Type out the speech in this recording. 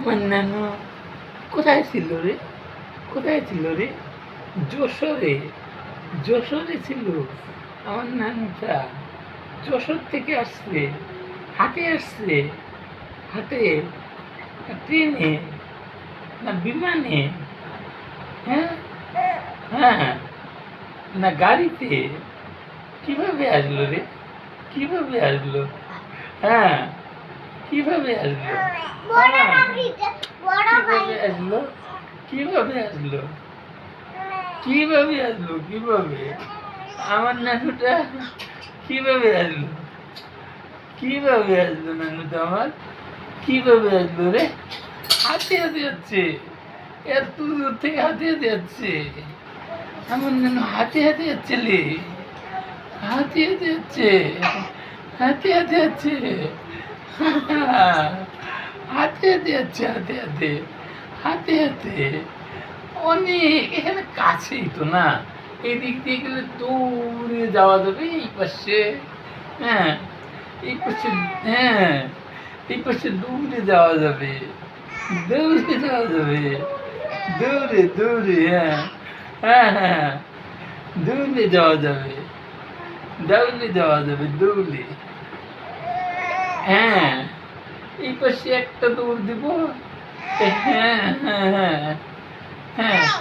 আমার নানু কোথায় ছিল রে? কোথায় ছিল রে? যশোরে। যশোরে ছিল আমার নানুটা। যশোর থেকে আসছে, হাটে আসছে, হাটে না ট্রেনে না বিমানে, হ্যাঁ হ্যাঁ, না গাড়িতে। কিভাবে আসলো রে? কিভাবে আসলো? হ্যাঁ, কিভাবে আসলো? হ্যাঁ, কিভাবে আসলো? কিভাবে আসলো? কিভাবে আসলো? কিভাবে? আমার নানুটা কিভাবে আসলো? কিভাবে আসলো নানুটা আমার? কিভাবে আসলো রে? হাতে হাতে যাচ্ছে, এত দূর থেকে হাতে হাতে যাচ্ছে। আমার নানু হাতে হাতে যাচ্ছে লে, হাতে হাতে যাচ্ছে, হাতে হাতে যাচ্ছে, হাতে হাতে যাচ্ছে, হাতে হাতে, হাতে হাতে। অনেক এখানে কাছেই তো না, এদিক দিয়ে গেলে দৌড়ে যাওয়া যাবে এই পাশে। হ্যাঁ, এই পাশে, হ্যাঁ, এই পাশে দৌড়ে যাওয়া যাবে, দৌড়ে যাওয়া যাবে, দৌড়ে দৌড়ে, হ্যাঁ হ্যাঁ হ্যাঁ, দৌড়ে যাওয়া যাবে, দৌড়ে যাওয়া যাবে, দৌড়ে। হ্যাঁ, এই পাশে একটা দৌড় দিব। হ্যাঁ হ্যাঁ হ্যাঁ হ্যাঁ।